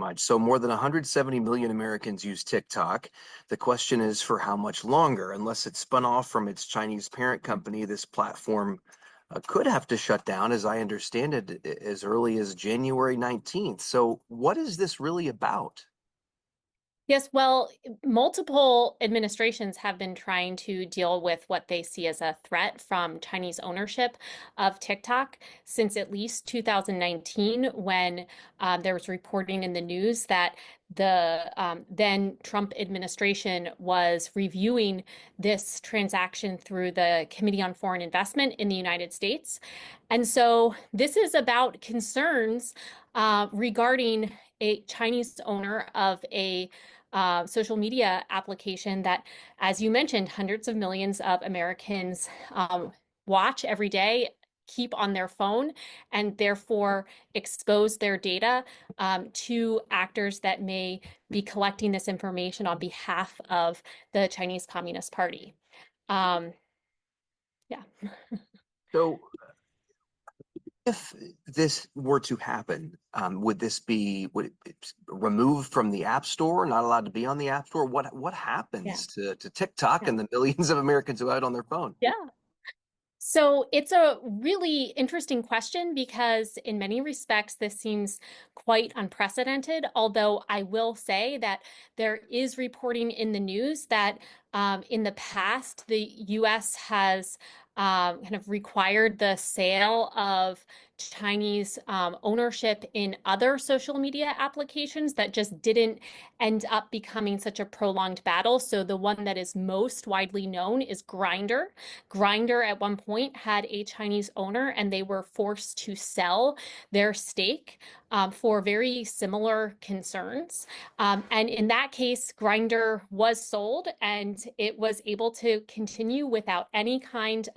much. So more than 170 million Americans use TikTok. The question is for how much longer? Unless it's spun off from its Chinese parent company, this platform could have to shut down, as I understand it, as early as January 19th. So what is this really about? Yes, well, multiple administrations have been trying to deal with what they see as a threat from Chinese ownership of TikTok since at least 2019, when there was reporting in the news that the then Trump administration was reviewing this transaction through the Committee on Foreign Investment in the United States. And so this is about concerns regarding a Chinese owner of a social media application that, as you mentioned, hundreds of millions of Americans watch every day, keep on their phone, and therefore expose their data to actors that may be collecting this information on behalf of the Chinese Communist Party. Um, yeah. So if this were to happen, would it removed from the App Store, not allowed to be on the App Store? What Yeah. happens to TikTok Yeah. and the millions of Americans who have it on their phone? Yeah. So it's a really interesting question because, in many respects, this seems quite unprecedented. Although I will say that there is reporting in the news that in the past, the US has kind of required the sale of Chinese ownership in other social media applications that just didn't end up becoming such a prolonged battle. So the one that is most widely known is Grindr. Grindr at one point had a Chinese owner, and they were forced to sell their stake for very similar concerns. And in that case, Grindr was sold, and it was able to continue without any kind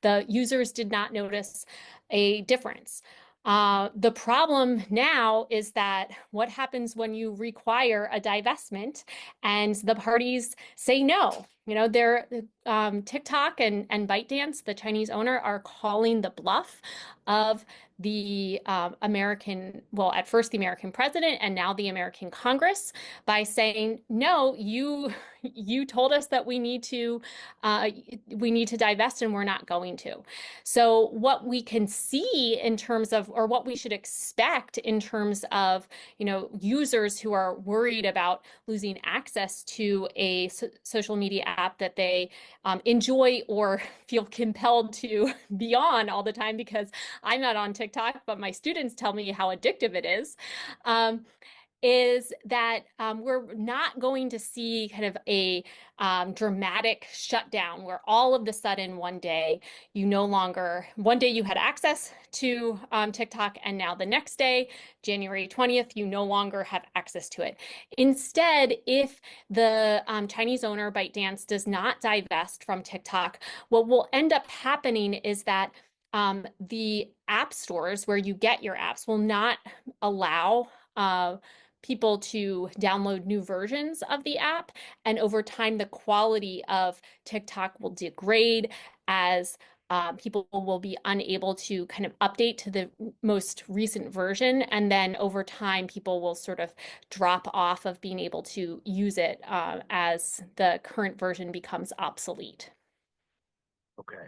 the users did not notice a difference. The problem now is that what happens when you require a divestment and the parties say no? They're TikTok and ByteDance, the Chinese owner, are calling the bluff of the at first the American president and now the American Congress by saying, no, you told us that we need to divest and we're not going to. So what we can see in terms of, or what we should expect in terms of, users who are worried about losing access to a social media app that they enjoy or feel compelled to be on all the time, because I'm not on TikTok, but my students tell me how addictive it um, is that we're not going to see kind of a dramatic shutdown where all of the sudden one day you had access to TikTok, and now the next day, January 20th, you no longer have access to it. Instead, if the Chinese owner, ByteDance, does not divest from TikTok, what will end up happening is that the app stores where you get your apps will not allow people to download new versions of the app. And over time, the quality of TikTok will degrade as people will be unable to kind of update to the most recent version. And then over time, people will sort of drop off of being able to use it as the current version becomes obsolete. Okay.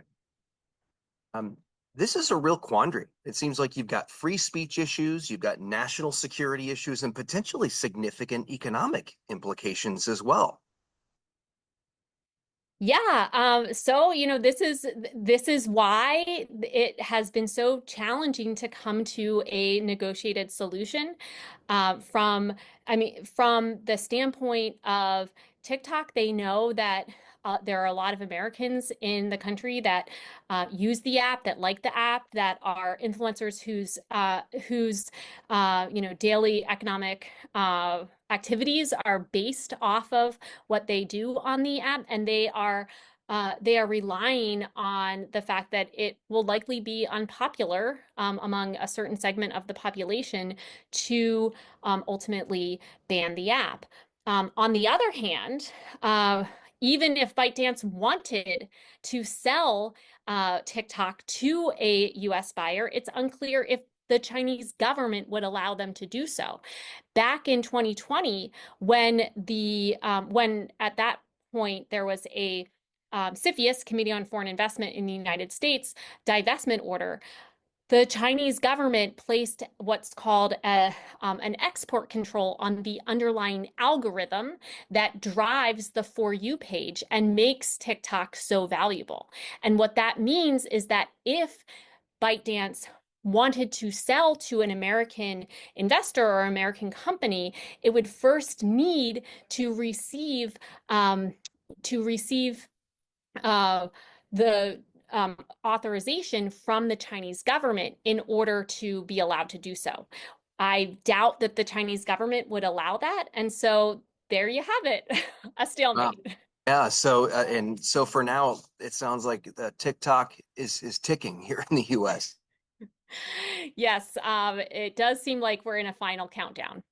Um, this is a real quandary. It seems like you've got free speech issues, you've got national security issues, and potentially significant economic implications as well. Yeah, so this is why it has been so challenging to come to a negotiated solution. From the standpoint of TikTok, they know that there are a lot of Americans in the country that use the app, that like the app, that are influencers whose daily economic activities are based off of what they do on the app, and they are relying on the fact that it will likely be unpopular among a certain segment of the population to ultimately ban the app. On the other hand, even if ByteDance wanted to sell TikTok to a US buyer, it's unclear if the Chinese government would allow them to do so. Back in 2020, when at that point there was a CFIUS, Committee on Foreign Investment in the United States, divestment order, the Chinese government placed what's called an export control on the underlying algorithm that drives the For You page and makes TikTok so valuable. And what that means is that if ByteDance wanted to sell to an American investor or American company, it would first need to receive um, to receive uh, the authorization from the Chinese government in order to be allowed to do so. I doubt that the Chinese government would allow that. And so there you have it, a Wow. stalemate. Yeah. So and so for now, it sounds like TikTok is ticking here in the U.S. Yes, it does seem like we're in a final countdown.